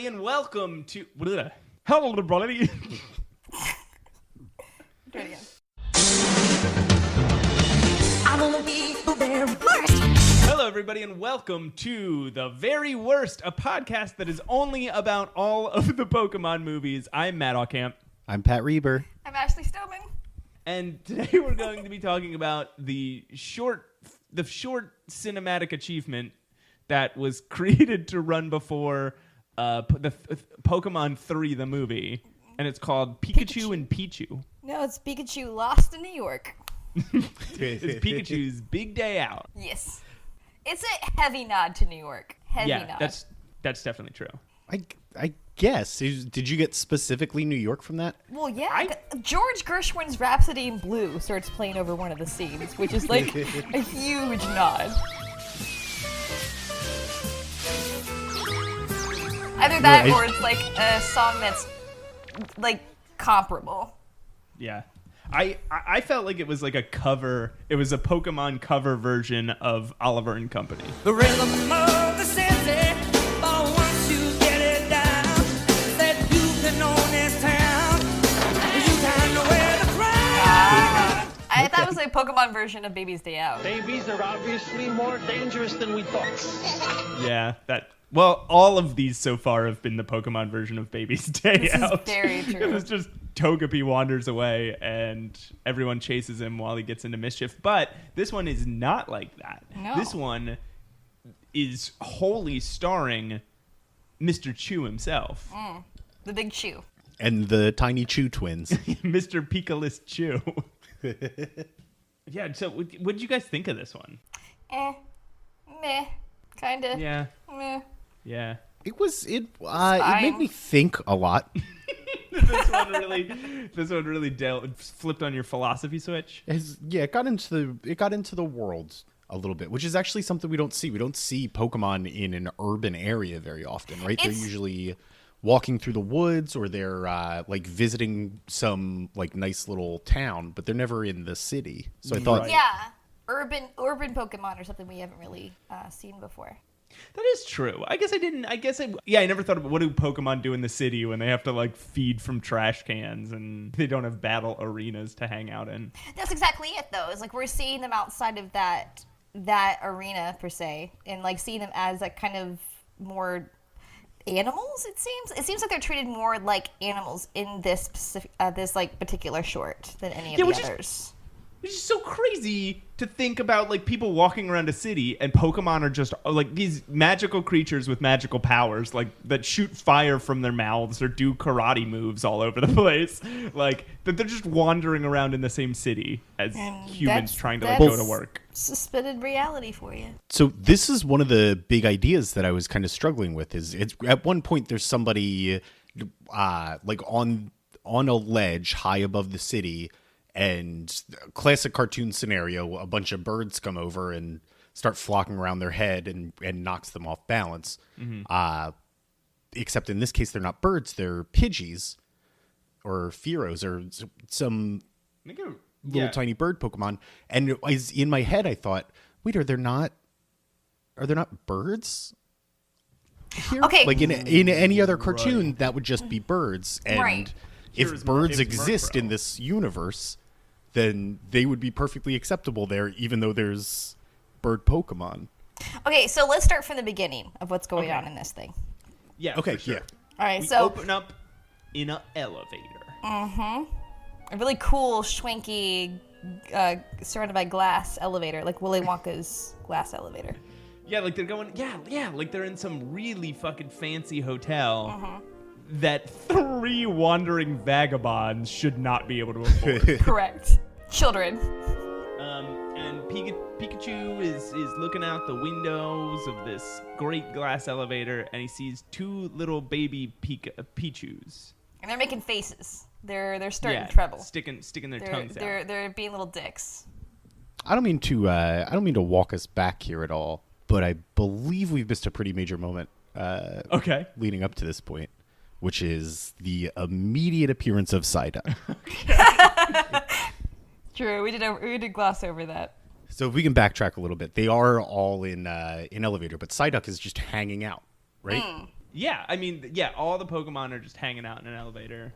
everybody, and welcome to... Hello, everybody. Do it again. I wanna be the very worst. Hello, everybody, and welcome to The Very Worst, a podcast that is only about all of the Pokemon movies. I'm Matt Ockamp. I'm Pat Reber. I'm Ashley Stillman. And today we're going to be talking about the short cinematic achievement that was created to run before Pokemon 3, the movie. And it's called Pikachu and Pichu. No, it's Pikachu Lost in New York. It's Pikachu's big day out. Yes. It's a heavy nod to New York. Heavy nod. That's definitely true. I guess. Did you get specifically New York from that? Well, yeah. George Gershwin's Rhapsody in Blue starts playing over one of the scenes, which is like a huge nod. Either that or it's like a song that's like comparable. Yeah. I felt like it was like a cover. It was a Pokemon cover version of Oliver and Company. The rhythm of the city, but once you get it down, that you can own this town, you kind of wear the crown. I thought it was a Pokemon version of Baby's Day Out. Babies are obviously more dangerous than we thought. Yeah, well, all of these so far have been the Pokemon version of Baby's Day Out. This is very true. It was just Togepi wanders away and everyone chases him while he gets into mischief. But this one is not like that. No. This one is wholly starring Mr. Chew himself. The Big Chew. And the Tiny Chew twins. Mr. Pikalis Chew. Yeah, so what did you guys think of this one? Meh. Kinda. Yeah. Meh. Yeah. It made me think a lot. This one really flipped on your philosophy switch. It got into the world a little bit, which is actually something we don't see. We don't see Pokemon in an urban area very often, right? They're usually walking through the woods or they're like visiting some like nice little town, but they're never in the city. So I thought, Yeah. Urban Pokemon are something we haven't really seen before. That is true. I never thought about what do Pokemon do in the city when they have to like feed from trash cans and they don't have battle arenas to hang out in. That's exactly it, though. It's like we're seeing them outside of that arena per se, and like seeing them as like kind of more animals. It seems like they're treated more like animals in this specific, this like particular short than any of the others. Which is so crazy to think about, like, people walking around a city and Pokemon are just, like, these magical creatures with magical powers, like, that shoot fire from their mouths or do karate moves all over the place. Like, that they're just wandering around in the same city as humans trying to, like, go to work. Suspended reality for you. So this is one of the big ideas that I was kind of struggling with. Is it's at one point there's somebody like on a ledge high above the city. And classic cartoon scenario, a bunch of birds come over and start flocking around their head and knocks them off balance. Mm-hmm. Except in this case, they're not birds, they're Pidgeys or Fearos or some little tiny bird Pokemon. And in my head, I thought, wait, are they not birds here? Okay. Like in any other cartoon, that would just be birds. And right. If birds exist in this universe, then they would be perfectly acceptable there, even though there's bird Pokemon. Okay, so let's start from the beginning of what's going on in this thing. Yeah. Okay. For sure. Yeah. All right. We So open up in an elevator. a really cool, schwanky, surrounded by glass elevator, like Willy Wonka's glass elevator. Yeah, like they're going. Yeah, like they're in some really fucking fancy hotel. That 3 wandering vagabonds should not be able to afford. Correct. Children. And Pikachu is looking out the windows of this great glass elevator, and he sees 2 little baby Pichus. And they're making faces. They're starting Yeah, trouble. sticking their tongues out. They're being little dicks. I don't mean to walk us back here at all, but I believe we've missed a pretty major moment. Okay. Leading up to this point, which is the immediate appearance of Psyduck. True, we did gloss over that. So if we can backtrack a little bit, they are all in elevator, but Psyduck is just hanging out, right? Yeah, I mean, yeah, all the Pokemon are just hanging out in an elevator,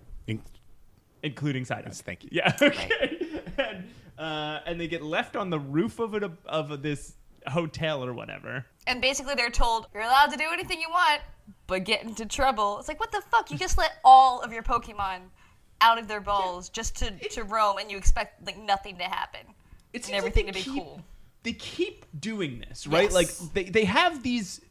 including Psyduck. Yes, thank you. Yeah, okay. And they get left on the roof of this hotel or whatever. And basically they're told, you're allowed to do anything you want, but get into trouble. It's like, what the fuck? You just let all of your Pokemon out of their balls just to roam, and you expect like nothing to happen. It and everything to be cool. They keep doing this, right? Yes. Like they have these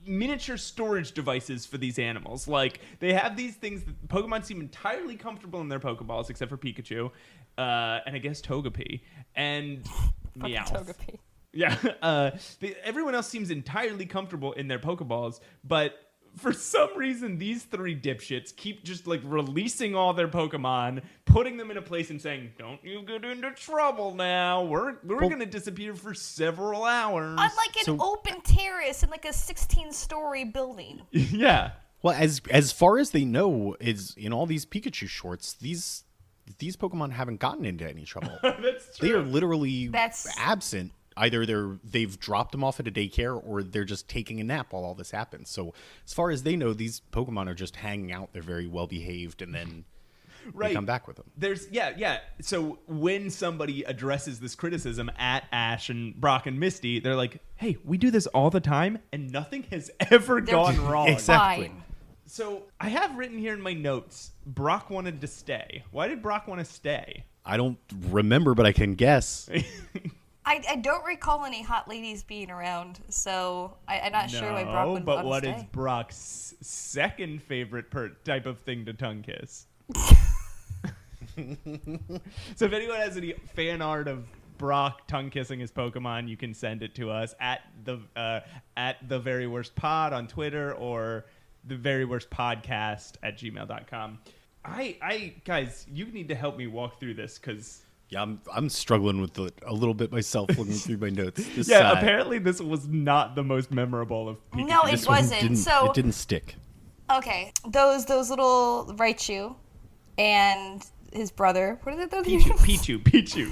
miniature storage devices for these animals. Like they have these things that Pokemon seem entirely comfortable in their Pokeballs, except for Pikachu, and I guess Togepi and Meowth. Togepi. Yeah, everyone else seems entirely comfortable in their Pokeballs, but for some reason, these three dipshits keep just like releasing all their Pokemon, putting them in a place and saying, "Don't you get into trouble now. We're gonna disappear for several hours." On like an open terrace in like a 16-story building. Yeah. Well, as far as they know, is in all these Pikachu shorts, these Pokemon haven't gotten into any trouble. That's true. They are literally That's- absent. Either they've dropped them off at a daycare, or they're just taking a nap while all this happens. So as far as they know, these Pokemon are just hanging out. They're very well behaved, and then they come back with them. There's yeah. So when somebody addresses this criticism at Ash and Brock and Misty, they're like, "Hey, we do this all the time, and nothing has ever gone wrong." Exactly. Fine. So I have written here in my notes, Brock wanted to stay. Why did Brock want to stay? I don't remember, but I can guess. I don't recall any hot ladies being around, so I'm not sure why Brock would but want what to is stay. Brock's second favorite type of thing to tongue kiss? So if anyone has any fan art of Brock tongue kissing his Pokemon, you can send it to us at the Very Worst Pod on Twitter or the Very Worst Podcast at gmail.com. I guys, you need to help me walk through this because. Yeah, I'm struggling with it a little bit myself, looking through my notes. This, Apparently this was not the most memorable of Pikachu. No, it this one wasn't. So it didn't stick. okay, those little Raichu and his brother. What are they? Pichu. Pichu.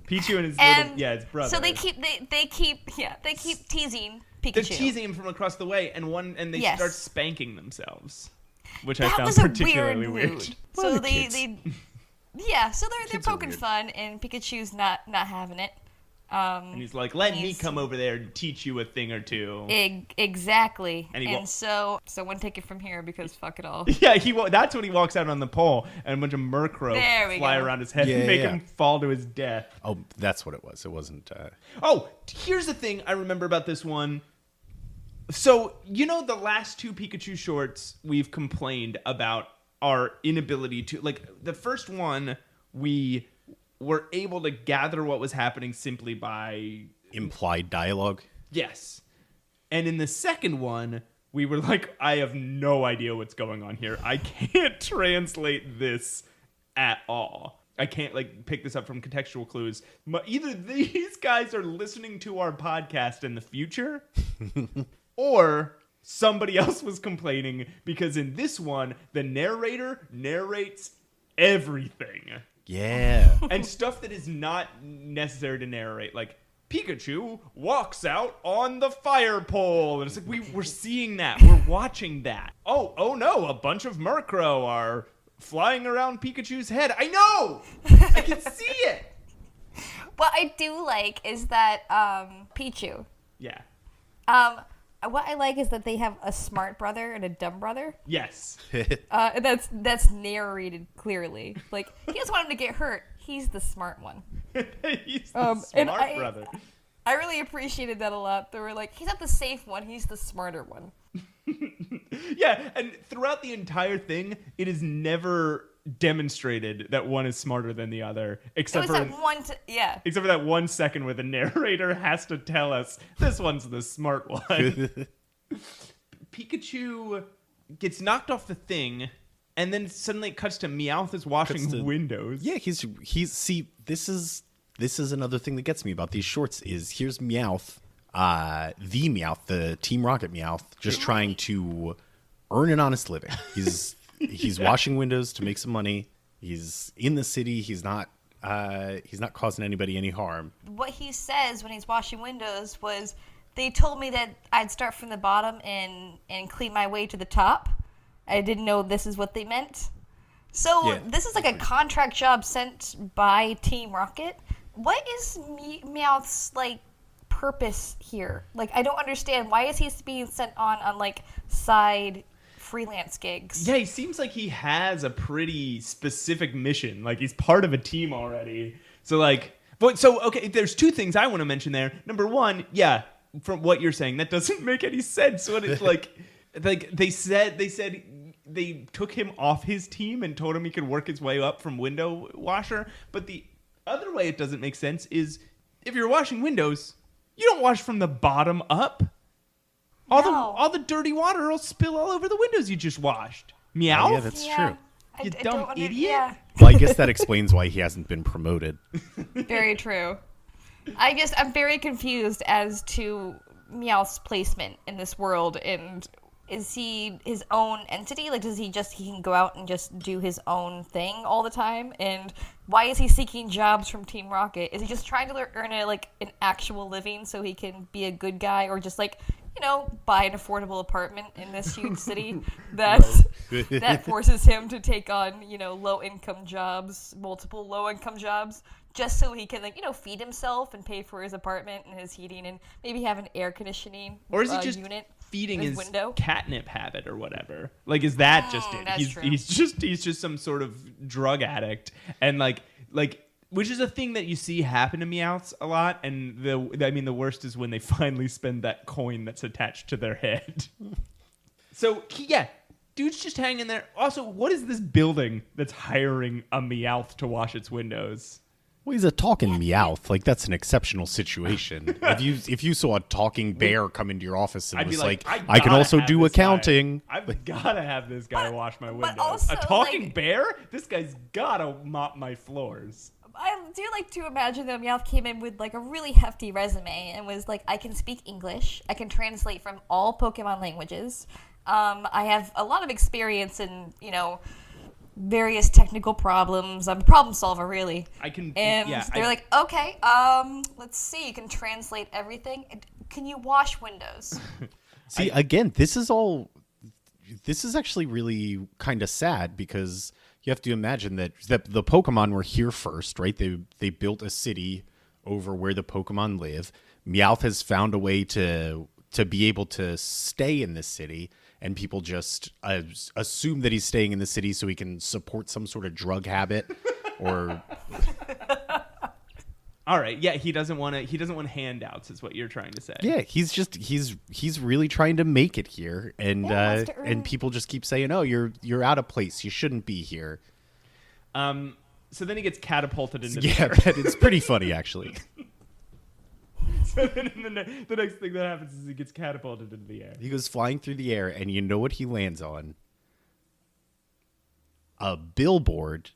Pichu and his And his brother. So they keep teasing Pikachu. They're teasing him from across the way, and they Yes. start spanking themselves, which I That found was a particularly weird weird. mood. Well, So the kids. so they're Kids are poking weird. fun, and Pikachu's not having it. And he's like, "Let me he's- come over there and teach you a thing or two." Exactly. And he And so one take it from here because fuck it all. Yeah, that's when he walks out on the pole, and a bunch of Murkrow There we fly go. around his head Yeah, and make yeah. him fall to his death. Oh, that's what it was. It wasn't. Oh, here's the thing I remember about this one. So, the last two Pikachu shorts, we've complained about our inability to... Like, the first one, we were able to gather what was happening simply by... Implied dialogue. Yes. And in the second one, we were like, I have no idea what's going on here. I can't translate this at all. I can't pick this up from contextual clues. Either these guys are listening to our podcast in the future, or somebody else was complaining because in this one, the narrator narrates everything. Yeah. And stuff that is not necessary to narrate. Like, Pikachu walks out on the fire pole. And it's like, we're seeing that. We're watching that. Oh no, a bunch of Murkrow are flying around Pikachu's head. I know! I can see it! What I do like is that Pichu. Yeah. What I like is that they have a smart brother and a dumb brother. Yes. And that's narrated clearly. Like, he doesn't want him to get hurt. He's the smart one. He's the And smart brother. I really appreciated that a lot. They were like, he's not the safe one, he's the smarter one. Yeah, and throughout the entire thing, it is never demonstrated that one is smarter than the other, except It was for that one, except for that 1 second where the narrator has to tell us this one's the smart one. Pikachu gets knocked off the thing, and then suddenly it cuts to Meowth is washing windows. Yeah, he's see, this is another thing that gets me about these shorts is here's Meowth, the Meowth, the Team Rocket Meowth, just trying to earn an honest living. He's washing windows to make some money. He's in the city. He's not causing anybody any harm. What he says when he's washing windows was, they told me that I'd start from the bottom and clean my way to the top. I didn't know this is what they meant. So Yeah. this is like a contract job sent by Team Rocket. What is Meowth's like purpose here? Like, I don't understand. Why is he being sent on like side freelance gigs? Yeah, he seems like he has a pretty specific mission. Like, he's part of a team already. So, like, okay, there's two things I want to mention there. Number one, yeah, from what you're saying, that doesn't make any sense. What it's like they said they took him off his team and told him he could work his way up from window washer. But the other way it doesn't make sense is if you're washing windows, you don't wash from the bottom up. All the dirty water will spill all over the windows you just washed. Meow? Oh, yeah, that's true. You dumb idiot. Yeah, Well, I guess that explains why he hasn't been promoted. very true. I'm very confused as to Meowth's placement in this world, and is he his own entity? Like, he can go out and just do his own thing all the time? And why is he seeking jobs from Team Rocket? Is he just trying to earn an actual living so he can be a good guy, or just buy an affordable apartment in this huge city that forces him to take on, low-income jobs, multiple low-income jobs, just so he can, feed himself and pay for his apartment and his heating and maybe have an air conditioning Or is he just unit feeding in his window? catnip habit or whatever? Like, is that just it? That's true. He's just some sort of drug addict, and like which is a thing that you see happen to Meowths a lot. And the worst is when they finally spend that coin that's attached to their head. So yeah, dude's just hanging there. Also, what is this building that's hiring a Meowth to wash its windows? Well, he's a talking Meowth. Like, that's an exceptional situation. if you saw a talking bear come into your office and I'd be was like, I can gotta also have do this guy. accounting. I've gotta have this guy wash my windows. also, A talking like- bear? This guy's gotta mop my floors. I do like to imagine that Meowth came in with a really hefty resume and was like, I can speak English, I can translate from all Pokemon languages, I have a lot of experience in, various technical problems. I'm a problem solver, really. They're like, okay, let's see, you can translate everything. Can you wash windows? See, again, this is actually really kind of sad, because you have to imagine that the Pokemon were here first, right? They built a city over where the Pokemon live. Meowth has found a way to be able to stay in this city, and people just assume that he's staying in the city so he can support some sort of drug habit or... All right, yeah, he doesn't want handouts, is what you're trying to say. Yeah, he's really trying to make it here, and wants to earn- and people just keep saying, "Oh, you're out of place. You shouldn't be here." So then he gets catapulted into Yeah, the air. it's pretty funny actually. So then the next thing that happens is he gets catapulted into the air. He goes flying through the air, and you know what he lands on? A billboard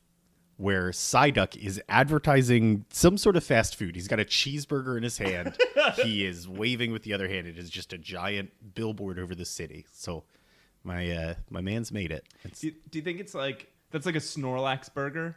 where Psyduck is advertising some sort of fast food. He's got a cheeseburger in his hand. He is waving with the other hand. It is just a giant billboard over the city. So my man's made it. Do you think it's that's like a Snorlax burger?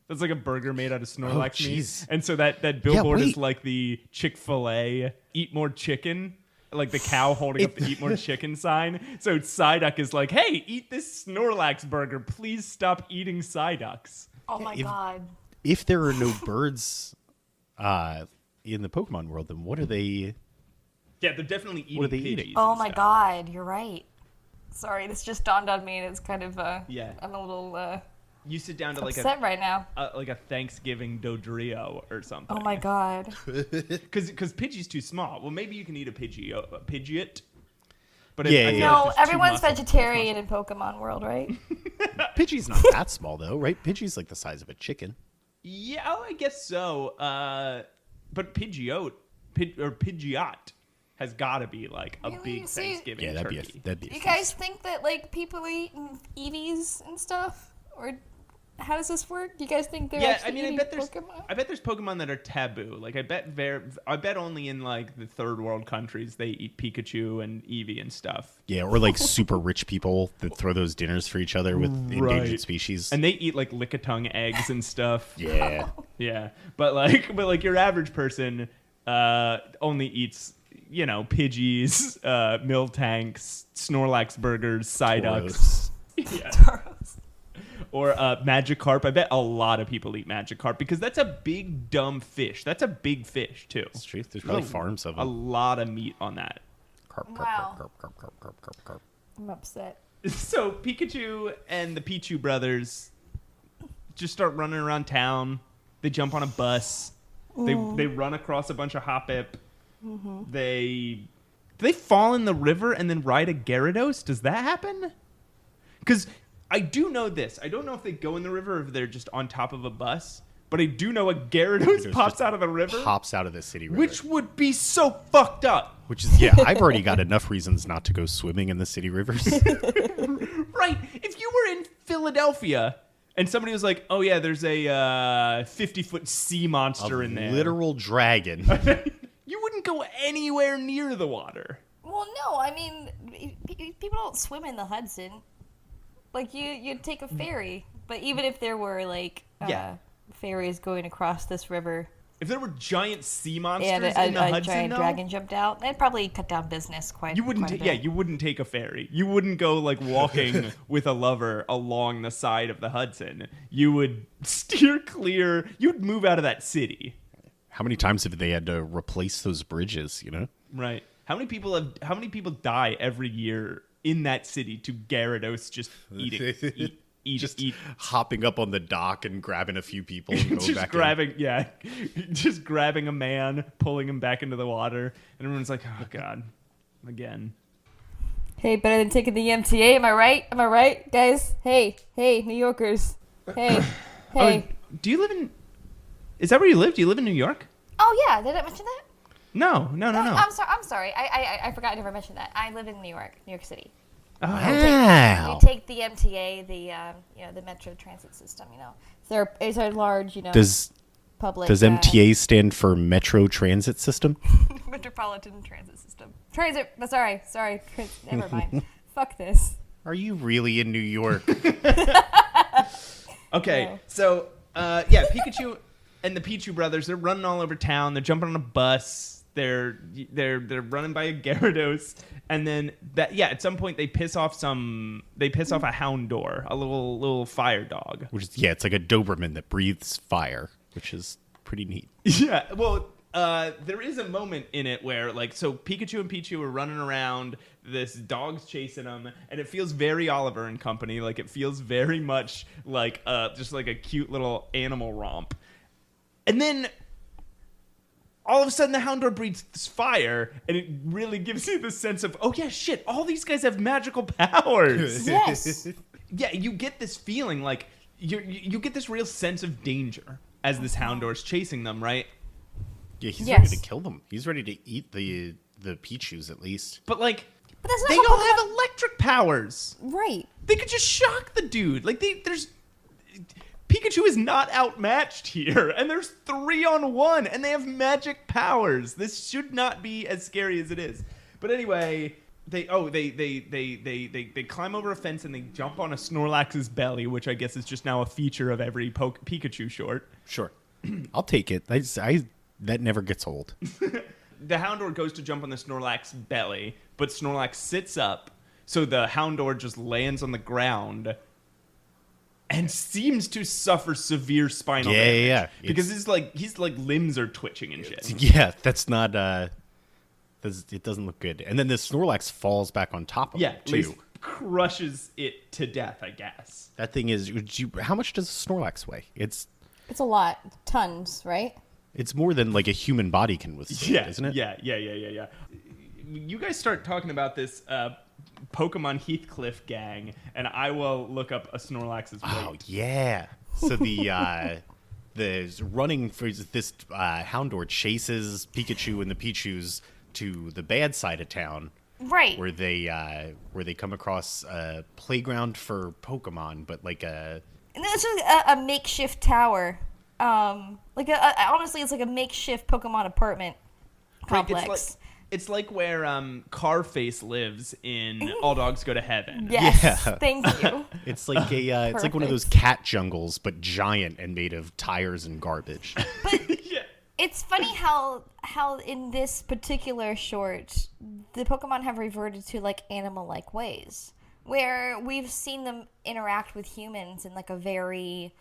That's like a burger made out of Snorlax meat. jeez. And so that billboard is wait. like the Chick-fil-A Eat More Chicken, like the cow holding up the Eat More Chicken sign. So Psyduck is like, hey, eat this Snorlax burger. Please stop eating Psyducks. Oh my god. If there are no birds in the Pokemon world, then what are they? Yeah, they're definitely eating What are they Pidgeys eating? Oh and my stuff. god, you're right. Sorry, this just dawned on me, and it's kind of Yeah. I'm a little You sit down to upset right now. like a Thanksgiving Dodrio or something. Oh my god. Because Pidgey's too small. Well, maybe you can eat a Pidgeot. But Yeah, I feel yeah. No, it's just too everyone's muscle- vegetarian in Pokemon World, right? Pidgey's not that small though, right? Pidgey's like the size of a chicken. Yeah, I guess so. But Pidgeot has got to be like a Really? big See- Thanksgiving Yeah, that'd turkey. be. You guys think that people eat Eevees and stuff, or how does this work? You guys think they're Yeah, actually I mean, eating I bet there's Pokemon that are taboo. Like, I bet only in like the third world countries they eat Pikachu and Eevee and stuff. Yeah, or like super rich people that throw those dinners for each other with endangered species. And they eat like Lickitung eggs and stuff. Yeah. Yeah, but like your average person only eats Pidgeys, Miltanks, Snorlax burgers, Psyducks. Yeah. Or Magikarp. I bet a lot of people eat Magikarp because that's a big, dumb fish. That's a big fish, too. It's true. There's probably farms of A them. lot of meat on that. Carp, carp, Wow. carp, carp, carp, carp, carp, carp. I'm upset. So Pikachu and the Pichu brothers just start running around town. They jump on a bus. They run across a bunch of Hoppip. They fall in the river and then ride a Gyarados. Does that happen? Because I do know this. I don't know if they go in the river or if they're just on top of a bus. But I do know a Gyarados pops just out of the river. Pops out of the city river. Which would be so fucked up. Which is, yeah, I've already got enough reasons not to go swimming in the city rivers. Right. If you were in Philadelphia and somebody was like, oh, yeah, there's a 50-foot sea monster in there. Literal dragon. You wouldn't go anywhere near the water. Well, no, I mean, people don't swim in the Hudson. Like, you'd take a ferry. But even if there were, like, Yeah. ferries going across this river If there were giant sea monsters and in the a Hudson, giant though, dragon jumped out, that'd probably cut down business quite you wouldn't. quite a Yeah, bit. you wouldn't take a ferry. You wouldn't go like walking with a lover along the side of the Hudson. You would steer clear. You'd move out of that city. How many times have they had to replace those bridges, you know? Right. How many people die every year in that city to Gyarados just eat Just hopping up on the dock and grabbing a few people and going just back grabbing, yeah, just grabbing a man, pulling him back into the water, and everyone's like, "Oh God, again." Hey, better than taking the MTA, am I right? Am I right, guys? Hey, New Yorkers. Hey, hey. Oh, do you live in? Is that where you live? Do you live in New York? Oh yeah, did I mention that? No. I'm sorry. I forgot I never mentioned that. I live in New York City. Oh. Wow. We take the MTA, the Metro Transit System. It's a large, Does public. MTA stand for Metro Transit System? Metropolitan Transit System. Transit. Sorry. Never mind. Fuck this. Are you really in New York? Okay, No. so Pikachu and the Pichu brothers, they're running all over town. They're jumping on a bus. They're running by a Gyarados, and then at some point they piss off a Houndour, a little fire dog. Which is, it's like a Doberman that breathes fire, which is pretty neat. Yeah, well, there is a moment in it where so Pikachu and Pichu are running around. This dog's chasing them, and it feels very Oliver and Company. Like it feels very much like just like a cute little animal romp, and then all of a sudden the Houndour breathes this fire, and it really gives you the sense of, oh yeah, shit, all these guys have magical powers. Yes. Yeah, you get this feeling like you get this real sense of danger as this Houndour's chasing them, right? Yeah, he's Yes. ready to kill them. He's ready to eat the Pichus at least. But But that's not they how all Pokemon- have electric powers. Right. They could just shock the dude. Pikachu is not outmatched here, and there's 3-on-1, and they have magic powers. This should not be as scary as it is. But anyway, they climb over a fence and they jump on a Snorlax's belly, which I guess is just now a feature of every Pikachu short. Sure. I'll take it. That never gets old. The Houndour goes to jump on the Snorlax belly, but Snorlax sits up, so the Houndour just lands on the ground and seems to suffer severe spinal damage. Yeah. Because his limbs are twitching and shit. Yeah, that's not it doesn't look good. And then the Snorlax falls back on top of it Lace too. crushes it to death, I guess. That thing is, how much does a Snorlax weigh? It's It's a lot. Tons, right? more than like a human body can withstand, Yeah, isn't it? Yeah. You guys start talking about this Pokemon Heathcliff gang, and I will look up a Snorlax's weight. Oh yeah. So the running for this Houndour chases Pikachu and the Pichus to the bad side of town, Right. where they come across a playground for Pokemon, but like a And then it's just a makeshift tower. Honestly, it's like a makeshift Pokemon apartment Right, complex. It's like where Carface lives in All Dogs Go to Heaven. Yes. Yeah. Thank you. it's like it's like one of those Perfect. cat jungles, but giant and made of tires and garbage. But Yeah. It's funny how in this particular short, the Pokemon have reverted to like animal-like ways, where we've seen them interact with humans in like a very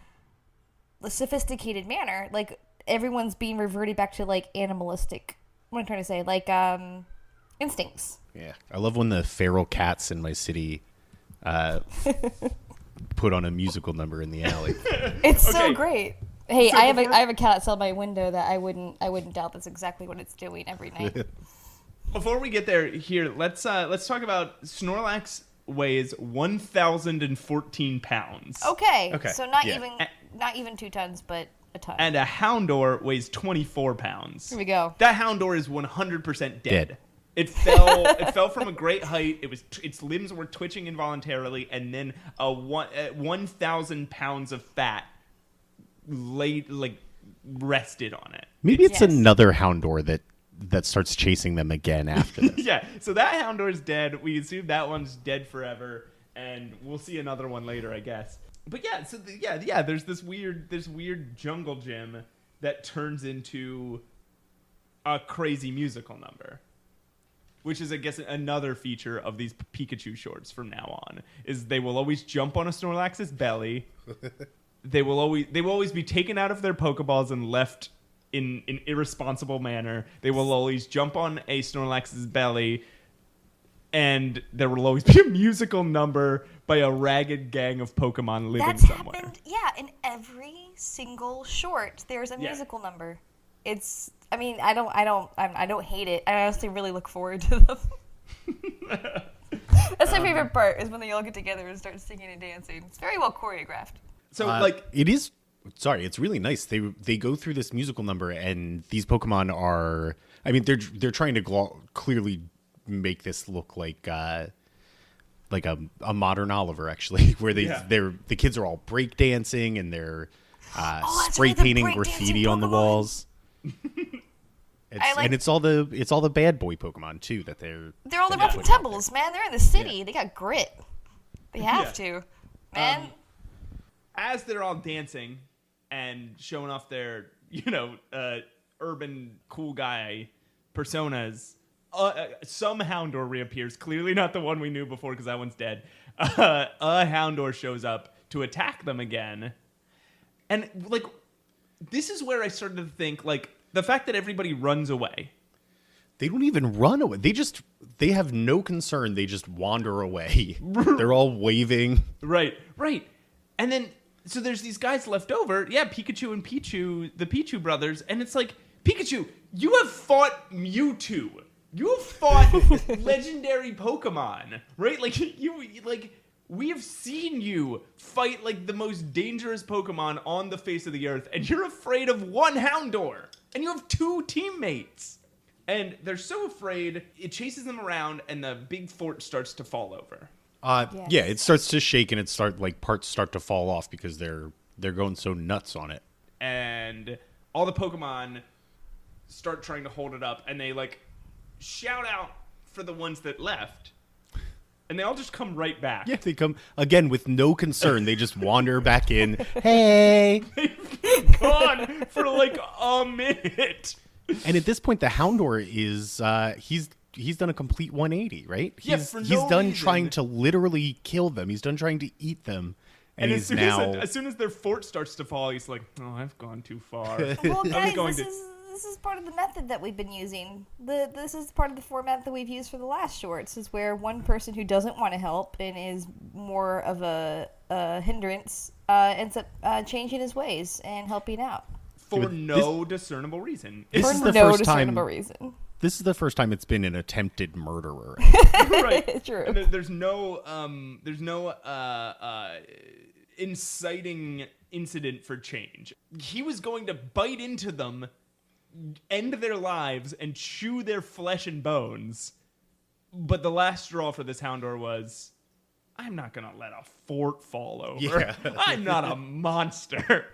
sophisticated manner. Like everyone's being reverted back to like animalistic. What am I trying to say? Like instincts. Yeah, I love when the feral cats in my city put on a musical number in the alley. It's Okay. so great. Hey, So I before- have a cat outside my window that I wouldn't doubt that's exactly what it's doing every night. Before we get there, here let's talk about Snorlax weighs 1,014 pounds. Okay. Okay, So yeah. not even 2 tons, but a ton. And a Houndour weighs 24 pounds. Here we go. That Houndour is 100% dead. Dead. It fell from a great height. Its limbs were twitching involuntarily, and then 1,000 pounds of fat rested on it. Maybe it's Yes. another Houndour that starts chasing them again after this. Yeah, so that Houndour is dead. We assume that one's dead forever, and we'll see another one later, I guess. But yeah, so there's this weird jungle gym that turns into a crazy musical number, which is, I guess, another feature of these Pikachu shorts from now on. Is they will always jump on a Snorlax's belly. They will always be taken out of their Pokeballs and left in an irresponsible manner. They will always jump on a Snorlax's belly, and there will always be a musical number by a ragged gang of Pokemon living That's somewhere. happened. Yeah, in every single short, there's a Yeah. musical number. It's. I mean, I don't hate it. I honestly really look forward to them. That's my favorite part, is when they all get together and start singing and dancing. It's very well choreographed. So It is. Sorry, it's really nice. They go through this musical number, and these Pokemon are. I mean, they're trying to clearly make this look like a modern Oliver, actually, where the kids are all breakdancing and they're that's spray right, the painting breakdancing graffiti on the Pokemon. walls. like- And it's all the bad boy Pokemon too that they're They're all the that rough they're and putting out tumbles, man. They're in the city. They got grit. They have to, man. as they're all dancing and showing off their, urban cool guy personas, some Houndour reappears. Clearly not the one we knew before, because that one's dead. A Houndour shows up to attack them again. And, this is where I started to think, the fact that everybody runs away. They don't even run away. They have no concern. They just wander away. They're all waving. Right. And then, so there's these guys left over. Yeah, Pikachu and Pichu, the Pichu brothers. And it's like, Pikachu, you have fought Mewtwo. You have fought legendary Pokemon, right? We have seen you fight, the most dangerous Pokemon on the face of the earth. And you're afraid of one Houndour. And you have 2 teammates. And they're so afraid, it chases them around, and the big fort starts to fall over. Yes. Yeah, it starts to shake and parts start to fall off because they're going so nuts on it. And all the Pokemon start trying to hold it up, and they shout out for the ones that left, and they all just come right back. Yeah, they come again with no concern. They just wander back in. Hey! Gone for a minute. And at this point, the Houndour is he's done a complete 180, right? Yeah, He's for no done reason. trying to literally kill them. He's done trying to eat them, and as he's soon now. as soon as their fort starts to fall, he's like, "Oh, I've gone too far." Well, guys, going this is part of the method that we've been using. This is part of the format that we've used for the last shorts, is where one person who doesn't want to help and is more of a hindrance ends up changing his ways and helping out. For no discernible reason. This For is the no first time. discernible reason. This is the first time it's been an attempted murderer. Right. True. And there's no inciting incident for change. He was going to bite into them, end their lives, and chew their flesh and bones. But the last straw for this Houndour was, I'm not going to let a fort fall over. Yeah. I'm not a monster.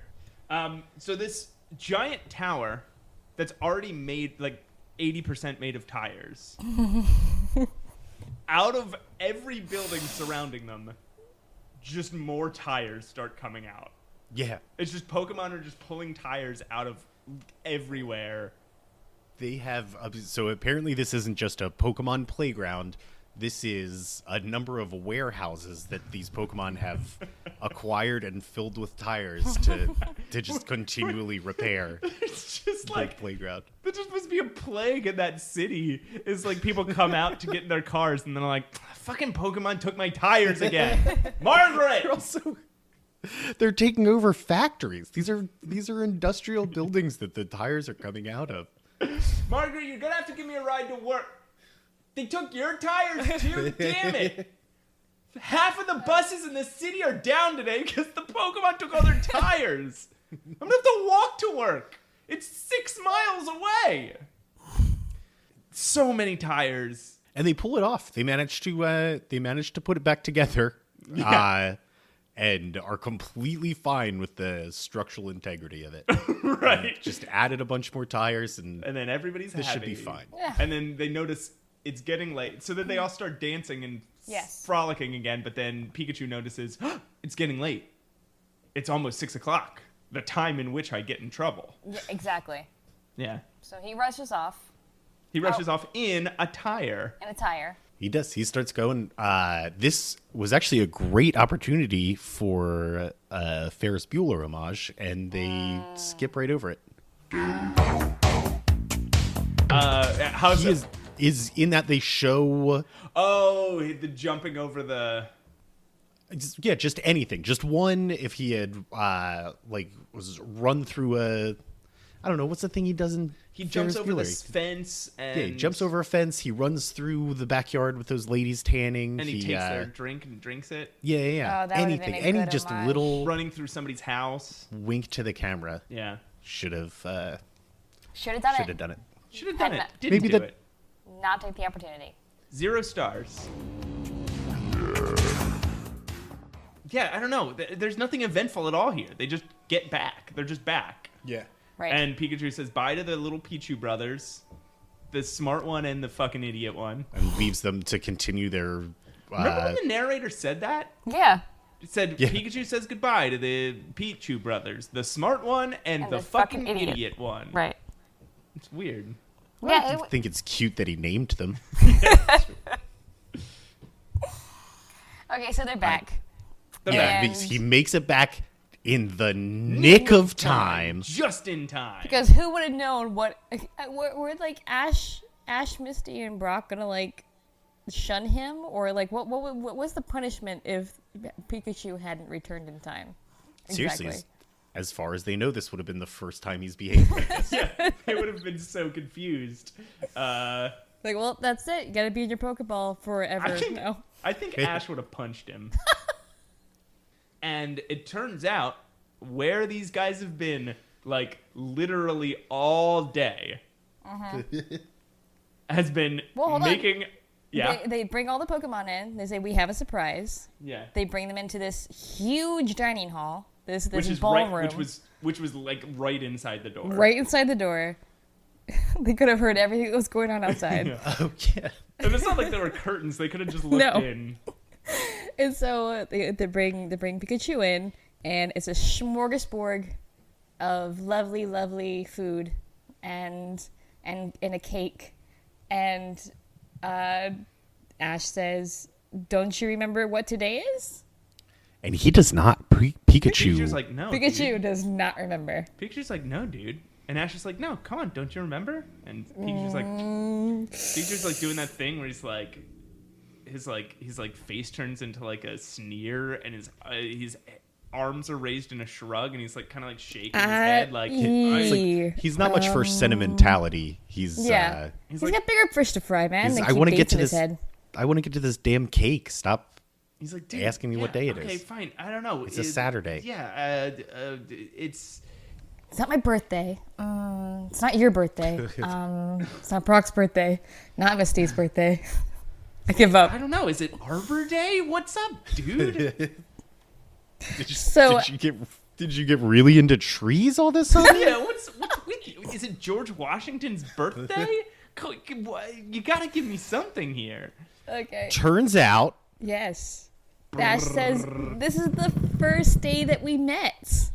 So this giant tower that's already made 80% made of tires. Out of every building surrounding them, just more tires start coming out. Yeah. It's just Pokemon are just pulling tires out of everywhere. They have so apparently this isn't just a Pokemon playground. This is a number of warehouses that these Pokemon have acquired and filled with tires to just continually repair It's just the like playground. there just must be a plague in that city. Is like people come out to get in their cars and then they're like, fucking Pokemon took my tires again. Margaret! They're taking over factories. These are industrial buildings that the tires are coming out of. Margaret, you're gonna have to give me a ride to work. They took your tires too? Damn it. Half of the buses in the city are down today because the Pokemon took all their tires. I'm gonna have to walk to work. It's 6 miles away. So many tires. And they pull it off. They managed to put it back together. Yeah. And are completely fine with the structural integrity of it. Right. Just added a bunch more tires and And then everybody's this should happy. be fine. Yeah. And then they notice it's getting late. So then they all start dancing and Yes. frolicking again. But then Pikachu notices, it's getting late. It's almost 6 o'clock. The time in which I get in trouble. Yeah, exactly. Yeah. So he rushes off He rushes off in a tire. in a tire. He does. He starts going. This was actually a great opportunity for a Ferris Bueller homage, and they skip right over it. How's He it? is in that they show Oh, the jumping over the. just anything. Just one. If he had was run through a, I don't know what's the thing he does in He jumps Ferris over Bueller? this fence and. Yeah, he jumps over a fence. He runs through the backyard with those ladies tanning. And he takes their drink and drinks it. Yeah. Oh, that would've Anything. been a Any good just homage. little Running through somebody's house. wink to the camera. Yeah. Should have Should have done it. done it. Should have done Had it. not- Didn't Maybe do that- it. Not take the opportunity. 0 stars. Yeah, I don't know. There's nothing eventful at all here. They just get back. They're just back. Yeah. Right. And Pikachu says bye to the little Pichu brothers, the smart one and the fucking idiot one. And leaves them to continue their. Remember when the narrator said that? yeah. It said Yeah. Pikachu says goodbye to the Pichu brothers, the smart one and the fucking idiot one. Right. It's weird. Yeah. I think it's cute that he named them. Okay, so they're back. They're Yeah. back. Because he makes it back in the nick of time. Just in time. Because who would have known what? Were like Ash, Misty, and Brock gonna like shun him, or like what was the punishment if Pikachu hadn't returned in time? Seriously, Exactly. as far as they know, this would have been the first time he's behaved like this. Yeah, they would have been so confused. Like, well, that's it. You gotta be in your Pokeball forever. I think Ash would have punched him. And it turns out where these guys have been, like, literally all day, has been Well, hold on. making. Yeah. They bring all the Pokemon in. They say we have a surprise. Yeah. They bring them into this huge dining hall. This Which is ballroom. right. Which was like right inside the door. right inside the door. They could have heard everything that was going on outside. Oh, yeah. And it's not like there were curtains. They could have just looked No. in. And so they bring Pikachu in, and it's a smorgasbord of lovely, lovely food, and a cake, and Ash says, "Don't you remember what today is?" And he does not. Pikachu. Pikachu's like, no. Pikachu Dude. does not remember. Pikachu's like, no, dude. And Ash is like, no, come on, don't you remember? And Pikachu's like doing that thing where he's like, his face turns into like a sneer, and his arms are raised in a shrug, and he's like kind of like shaking his head, like He's not much for sentimentality. He's Yeah. He's got bigger fish to fry, man. They I keep want to get dates to in his this. head. I want to get to this damn cake. Stop. He's like, dude, asking me what day it okay, is. fine. I don't know. It's a Saturday. Yeah, it's It's not my birthday. It's not your birthday. It's not Brock's birthday. Not Misty's birthday. I give up. I don't know. Is it Arbor Day? What's up, dude? Did you get really into trees all this sudden? Yeah, what's with you? Is it George Washington's birthday? You gotta give me something here. Okay. Turns out, Yes. Ash says, this is the first day that we met.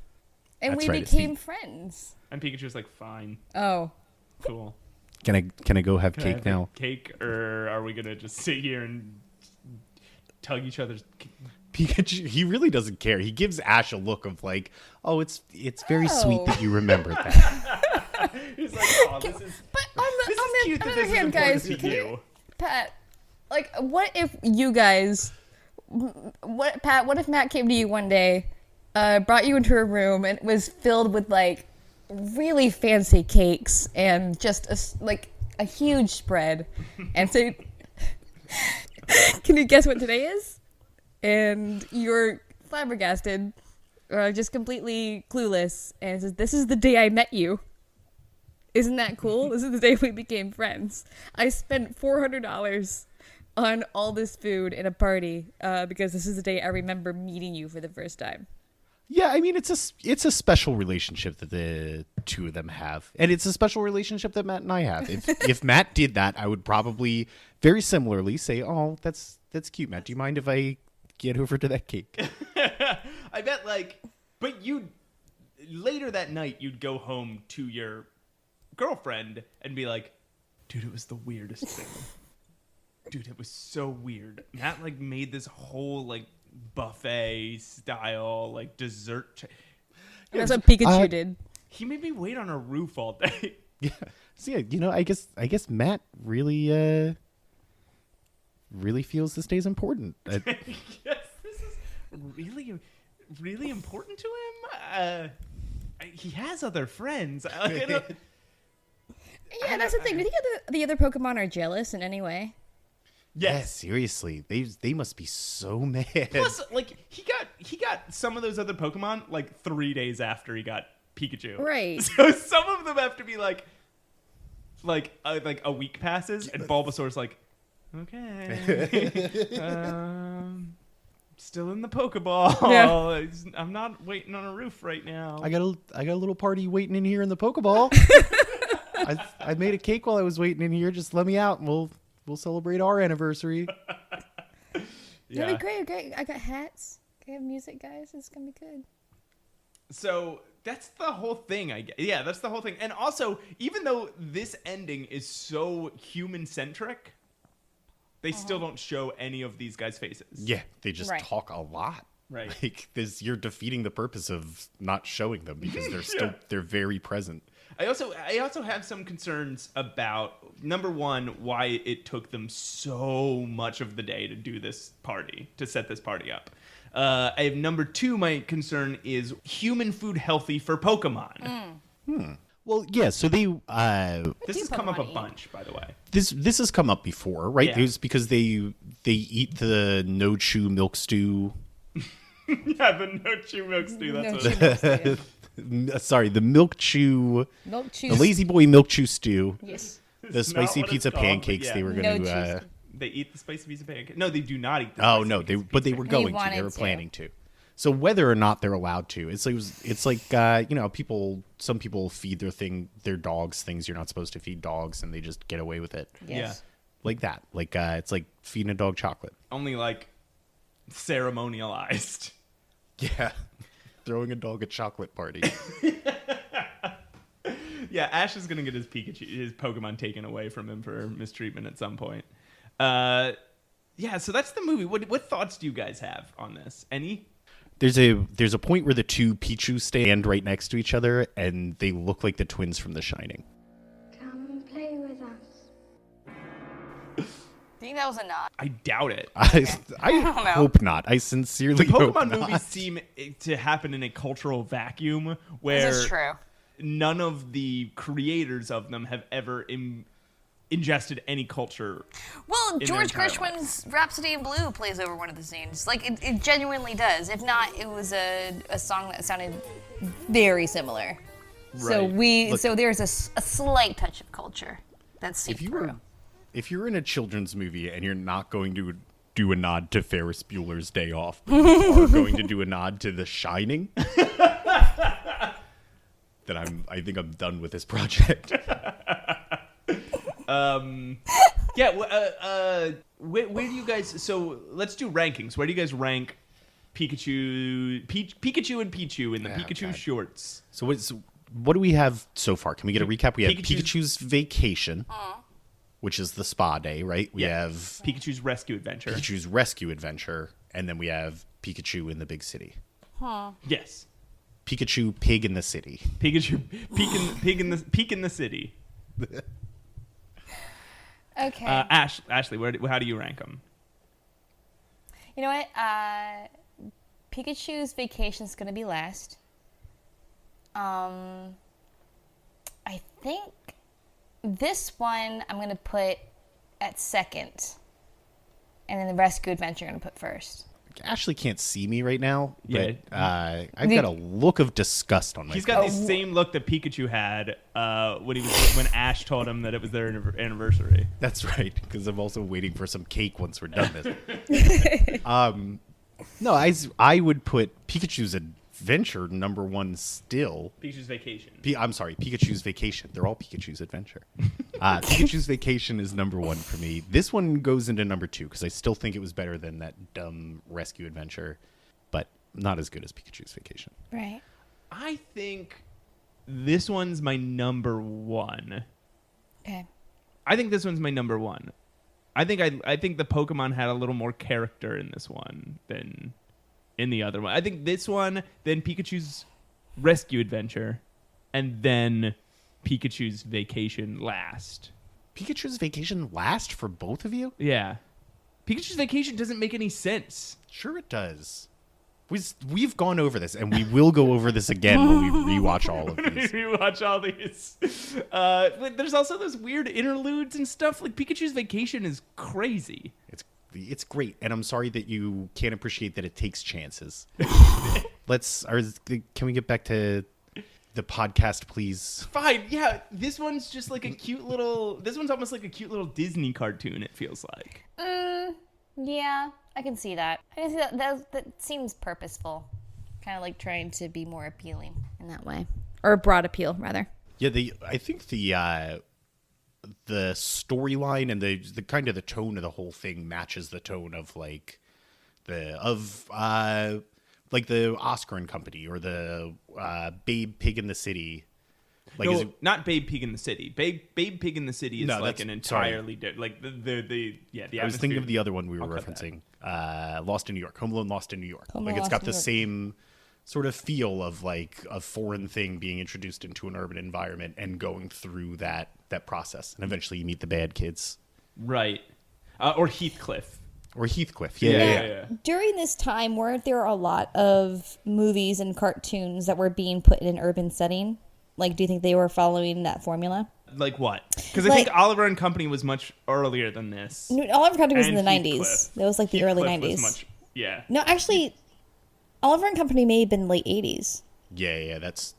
And That's we right, it's became friends. And Pikachu's like, fine, Oh. cool. Can I go have Can I cake have now? Cake, or are we gonna just sit here and tug each other's? Pikachu, he really doesn't care. He gives Ash a look of like, oh, it's very sweet Oh. that you remembered that. He's like, oh, this is. But on the, This is on the cute that other this is hand, important guys, to can you. you, Pat, like, what if you guys, what if Matt came to you one day, brought you into a room and it was filled with like really fancy cakes and just a huge spread, and so, can you guess what today is? And you're flabbergasted, or just completely clueless, and it says, "This is the day I met you." Isn't that cool? This is the day we became friends. I spent $400 on all this food in a party because this is the day I remember meeting you for the first time. Yeah, I mean, it's a special relationship that the two of them have, and it's a special relationship that Matt and I have. If Matt did that, I would probably very similarly say, "Oh, that's cute, Matt. Do you mind if I get over to that cake?" I bet, but later that night, you'd go home to your girlfriend and be like, dude, it was the weirdest thing. Dude, it was so weird. Matt, made this whole, buffet style, dessert. That's what Pikachu did. He made me wait on a roof all day. Yeah. So yeah, I guess Matt really feels this day's important. Yes, this is really, really important to him. He has other friends. Yeah, that's the thing. Do you think the other Pokemon are jealous in any way? Yeah, Yes. seriously, they must be so mad. Plus, he got some of those other Pokemon 3 days after he got Pikachu. Right. So some of them have to be like a week passes, and Bulbasaur's like, okay, still in the Pokeball. Yeah. I'm not waiting on a roof right now. I got a little party waiting in here in the Pokeball. I made a cake while I was waiting in here. Just let me out, and we'll celebrate our anniversary. Yeah. That'd be great. I got hats. Can I have music, guys? It's gonna be good. So that's the whole thing, I guess. Yeah, that's the whole thing. And also, even though this ending is so human-centric, they still don't show any of these guys' faces. Yeah, they just Right. talk a lot. Right. You're defeating the purpose of not showing them because they're they're very present. I also have some concerns about, number one, why it took them so much of the day to do this party, to set this party up. I have number two, my concern is human food healthy for Pokemon. Well, yeah. So they This do has come up a Pokemon eat? bunch, by the way. this has come up before, right? Yeah. It was because they eat the no chew milk stew. Yeah, the no chew milk stew. That's No what chew milk stew. Sorry, the milk chew, Milk chew. the lazy boy milk chew stew, Yes. the It's not spicy what it's pizza called, but pancakes. yeah. They were No going cheese. to. They eat the spicy pizza pancake. No, they do not eat the Oh spicy no, pizza but they were going to. They wanted were to. planning to. So whether or not they're allowed to, it's like some people feed their dogs things you're not supposed to feed dogs, and they just get away with it. Yes. Like that. It's like feeding a dog chocolate. Only ceremonialized. Yeah. Throwing a dog a chocolate party. Yeah, Ash is gonna get his Pokemon taken away from him for mistreatment at some point. Yeah, so that's the movie. What thoughts do you guys have on this? Any? There's a point where the two Pichu stand right next to each other, and they look like the twins from The Shining. Come play with us. Do you think that was a nod? I doubt it. I don't know. hope not. I sincerely The hope Pokemon not. movies seem to happen in a cultural vacuum where This is true. none of the creators of them have ever ingested any culture. Well, their George entire Gershwin's Rhapsody in Blue plays over one of the scenes. It genuinely does. If not, it was a song that sounded very similar. So Right. Look- so there's a slight touch of culture that's seeped through. If you're in a children's movie and you're not going to do a nod to Ferris Bueller's Day Off, but you are going to do a nod to The Shining, then I think I'm done with this project. Yeah. Where do you guys? So let's do rankings. Where do you guys rank Pikachu and Pichu in the Pikachu God. shorts. So what do we have so far? Can we get a recap? We have Pikachu's- Pikachu's Vacation, which is the spa day, right? We have Pikachu's Rescue Adventure. Pikachu's Rescue Adventure, and then we have Pikachu in the big city. Yes. Pikachu Pig in the City. Pikachu Peek in the city. Okay. Ashley, how do you rank them? You know what? Pikachu's Vacation's gonna be last. I think this one I'm gonna put at second, and then the Rescue Adventure I'm gonna put first. Ashley can't see me right now, but Yeah. I've got a look of disgust on my He's face. got the same look that Pikachu had when Ash told him that it was their anniversary. That's right, because I'm also waiting for some cake once we're done this. No, I would put Pikachu's Adventure number one still. Pikachu's Vacation. I'm sorry, Pikachu's Vacation. They're all Pikachu's Adventure. Pikachu's Vacation is number one for me. This one goes into number two because I still think it was better than that dumb Rescue Adventure, but not as good as Pikachu's Vacation. Right. I think this one's my number one. Okay. I think this one's my number one. I think the Pokemon had a little more character in this one than in the other one. I think this one, then Pikachu's Rescue Adventure, and then Pikachu's Vacation last. Pikachu's Vacation last for both of you? Yeah. Pikachu's Vacation doesn't make any sense. Sure it does. We've gone over this, and we will go over this again when we rewatch all of these. We watch all these. But there's also those weird interludes and stuff. Like Pikachu's Vacation is crazy. It's great, and I'm sorry that you can't appreciate that it takes chances. Can we get back to the podcast, please? Fine, yeah. This one's just like a cute little. This one's almost like a cute little Disney cartoon. It feels like. Yeah, I can see that. I can see that seems purposeful. Kind of like trying to be more appealing in that way. Or a broad appeal, rather. Yeah, I think the storyline and the kind of the tone of the whole thing matches the tone of like the Oscar and Company or the Babe Pig in the City. Like, No, not Babe Pig in the City. Babe Pig in the City is No, like that's- an entirely like the I was thinking of the other one we were I'll cut that. referencing, Lost in New York, Home Alone, Lost in New York. Home Like Alone, it's got Lost in the New York. same sort of feel of like a foreign thing being introduced into an urban environment and going through that process, and eventually you meet the bad kids right, or Heathcliff. or Heathcliff. Yeah. During this time, weren't there a lot of movies and cartoons that were being put in an urban setting? Like, do you think they were following that formula? Like what? Because I Like- think Oliver and Company was much earlier than this. No, Oliver Company was in And the Heathcliff. 90s. That was like the early Heathcliff 90s. was yeah. No, actually, Oliver and Company may have been late 80s. Yeah, that's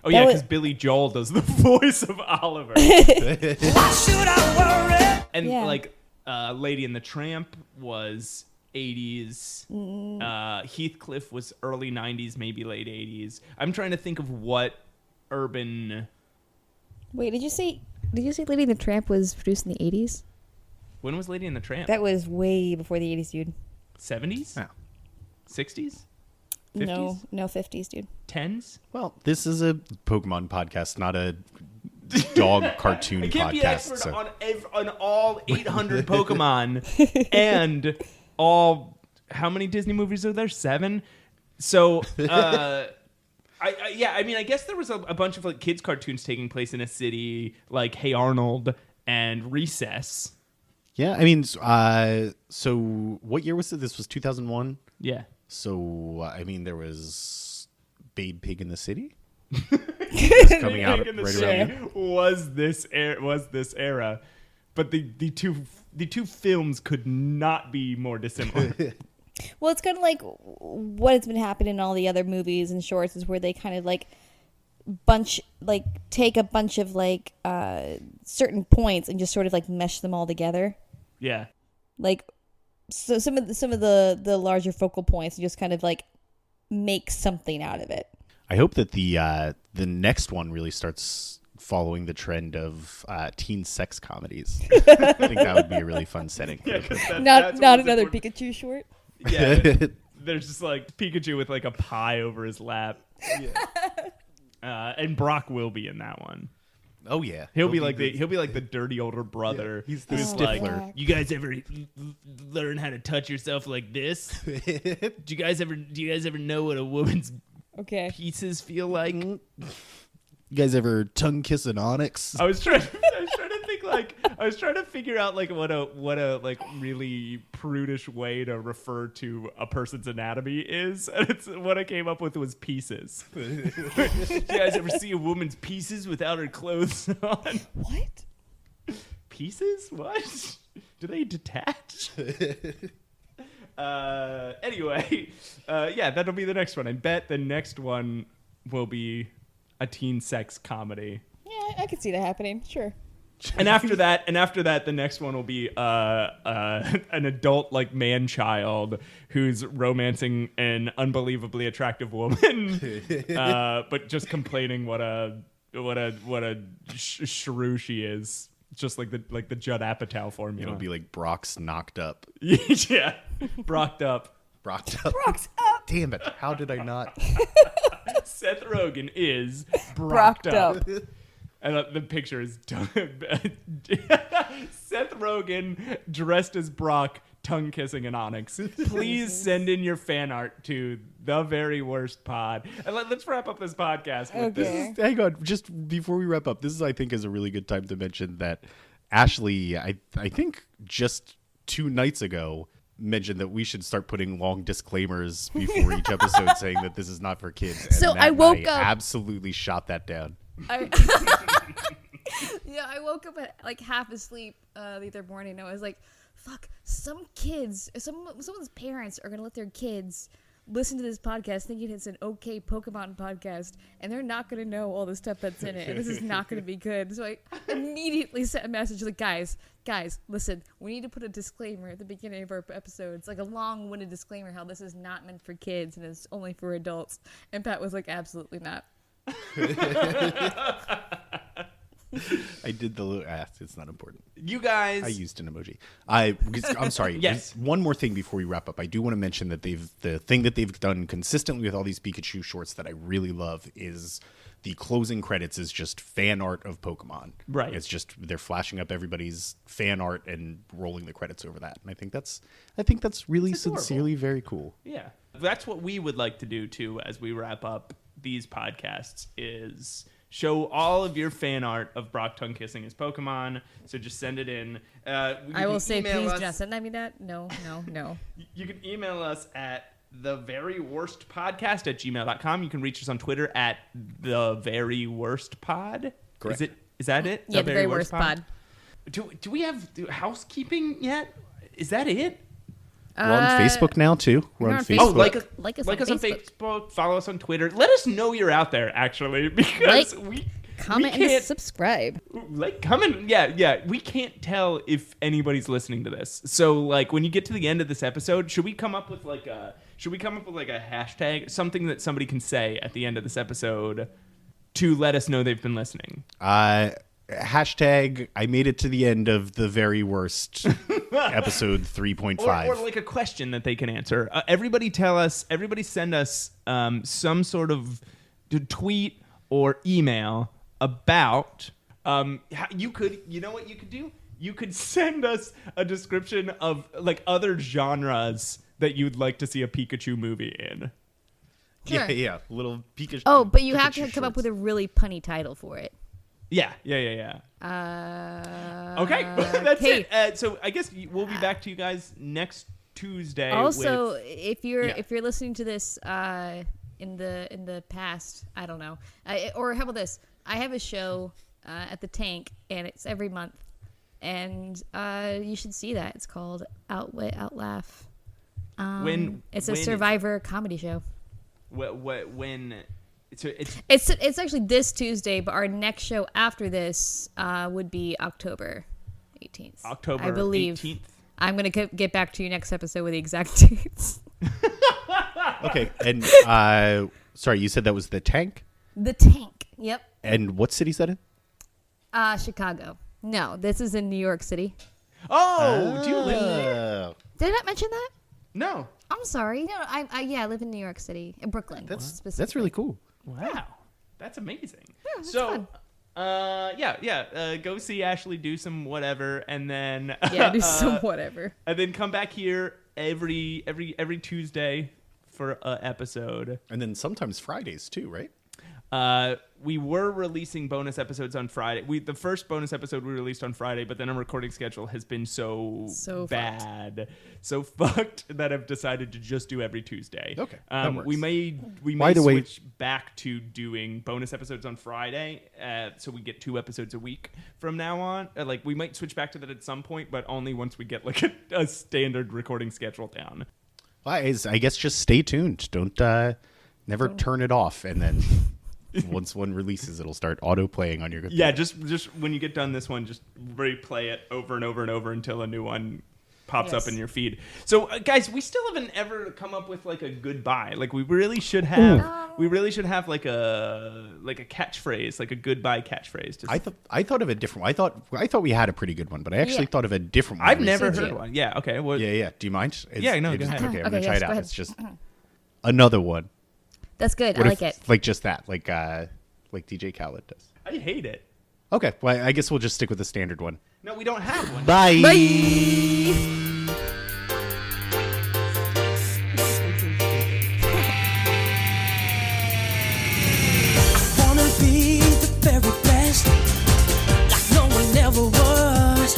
Oh yeah, That because was- Billy Joel does the voice of Oliver. Why should I worry? And Yeah. like Lady and the Tramp was 80s. Heathcliff was early 90s, maybe late 80s. I'm trying to think of what urban. Wait, did you say Lady and the Tramp was produced in the 80s? When was Lady and the Tramp? That was way before the 80s, dude. 70s? Yeah. 60s? No, 50s, dude. 10s? well. This is a Pokemon podcast, not a dog cartoon I can't be podcast. expert So. on all 800 Pokemon and all. How many Disney movies are there? 7. So, I mean, I guess there was a bunch of like kids cartoons taking place in a city, like Hey Arnold and Recess. Yeah, I mean, so what year was it? This was 2001. Yeah. So I mean, there was Babe Pig in the City coming out Pig in the right City around. was this era, but the two films could not be more dissimilar. Well, it's kind of like what has been happening in all the other movies and shorts is where they kind of like take a bunch of like certain points and just sort of like mesh them all together. Yeah. Like so some of the larger focal points and just kind of like make something out of it. I hope that the next one really starts following the trend of teen sex comedies. I think that would be a really fun setting. Yeah, 'cause Not that's what was another important. Pikachu short. Yeah, there's just like Pikachu with like a pie over his lap. And Brock will be in that one. Oh yeah, He'll be like the dirty older brother. Yeah, he's the who's stiffler. Like, you guys ever learn how to touch yourself like this? Do you guys ever know what a woman's pieces feel like? You guys ever tongue kiss an onyx? I was trying to think like I was trying to figure out like what a like really prudish way to refer to a person's anatomy is, and it's what I came up with was pieces. You guys ever see a woman's pieces without her clothes on? What? Pieces? What? Do they detach? Anyway, yeah, that'll be the next one. I bet the next one will be a teen sex comedy. Yeah, I could see that happening. Sure. And after that, the next one will be an adult like man child who's romancing an unbelievably attractive woman, but just complaining what a shrew she is. Just like the Judd Apatow formula. It'll be like Brock's knocked up. Yeah, brocked up. Brocked up. Brock's up. Damn it! How did I not? Seth Rogen is Brocked up. And the picture is Seth Rogen dressed as Brock, tongue kissing an onyx. Please send in your fan art to The Very Worst Pod. And let's wrap up this podcast with this. Hang on, just before we wrap up, this is I think is a really good time to mention that Ashley, I think just 2 nights ago, mentioned that we should start putting long disclaimers before each episode saying that this is not for kids. And So Matt I and woke up- absolutely shot that down. I woke up at like half asleep the other morning. I was like, fuck, someone's parents are going to let their kids listen to this podcast thinking it's an okay Pokemon podcast, and they're not going to know all the stuff that's in it, and this is not going to be good. So I immediately sent a message like, guys, listen, we need to put a disclaimer at the beginning of our episodes, like a long-winded disclaimer how this is not meant for kids and it's only for adults. And Pat was like, absolutely not. I did the little it's not important. You guys, I used an emoji. I'm sorry. Yes. One more thing before we wrap up. I do want to mention that the thing that they've done consistently with all these Pikachu shorts that I really love is the closing credits is just fan art of Pokemon. Right. It's just they're flashing up everybody's fan art and rolling the credits over that. And I think that's really sincerely very cool. Yeah. That's what we would like to do too as we wrap up these podcasts is show all of your fan art of Brock tongue kissing his Pokemon. So just send it in. I will say, please do not send me that. No. You can email us at theveryworstpodcast@gmail.com. You can reach us on Twitter at theveryworstpod. Correct. Is that it? Yeah, the very worst pod. Do we have housekeeping yet? Is that it? We're on Facebook now too. We're on Facebook. Oh, like us us on on Facebook. Follow us on Twitter. Let us know you're out there, actually, because comment and subscribe. Comment. Yeah. We can't tell if anybody's listening to this. So, like, when you get to the end of this episode, should we come up with like a hashtag, something that somebody can say at the end of this episode to let us know they've been listening? Hashtag I made it to the end of the very worst episode 3.5. Or like a question that they can answer. Everybody send us some sort of tweet or email about you know what you could do? You could send us a description of like other genres that you'd like to see a Pikachu movie in. Sure. Yeah. Little Pikachu. Oh, but you have to Pikachu come up shorts. with a really punny title for it. Yeah. Okay, that's okay. it. So I guess we'll be back to you guys next Tuesday. Also, if you're listening to this in the past, I don't know, or how about this? I have a show at the Tank, and it's every month, and you should see that. It's called Outwit Outlaugh. It's a Survivor comedy show. When it's actually this Tuesday, but our next show after this would be October 18th. October, I believe. 18th. I'm gonna get back to you next episode with the exact dates. Okay, and sorry, you said that was the Tank? The Tank. Yep. And what city is that in? Chicago. No, this is in New York City. Oh, do you live there? Did I not mention that? No. I'm sorry. No, I live in New York City, in Brooklyn. That's really cool. Wow, that's amazing. that's so, fun. go see Ashley do some whatever, and then Yeah, do some whatever. and then come back here every Tuesday for an episode. And then sometimes Fridays too, right? We were releasing bonus episodes on Friday. The first bonus episode we released on Friday, but then our recording schedule has been so bad, so fucked that I've decided to just do every Tuesday. Okay, that works. We may By the way- switch back to doing bonus episodes on Friday, so we get 2 episodes a week from now on. Like we might switch back to that at some point, but only once we get like a standard recording schedule down. Well, I guess just stay tuned. Don't never turn it off, and then once one releases, it'll start auto playing on your computer. Yeah, just when you get done this one, just replay it over and over and over until a new one pops up in your feed. So, guys, we still haven't ever come up with like a goodbye. Like we really should have. We really should have like a catchphrase, like a goodbye catchphrase. I thought of a different one. I thought we had a pretty good one, but I actually thought of a different one. I've never recently. heard one. Yeah. Okay. Well, Yeah. Do you mind? Yeah, no, go ahead. Okay, I'm Okay, gonna try yes, it go out. ahead. It's just another one. That's good. What I if- like it. Like just that, like DJ Khaled does. I hate it. Okay, well, I guess we'll just stick with the standard one. No, we don't have one. Bye. Wanna be the very best, like no one ever was.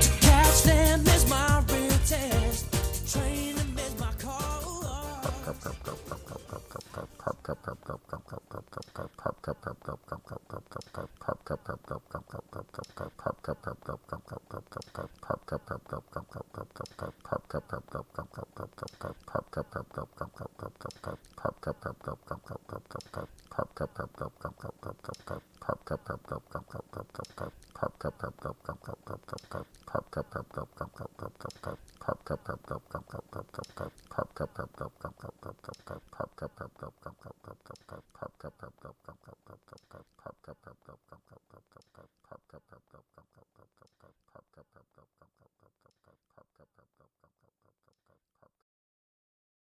To catch them is my real test. Train them is my call.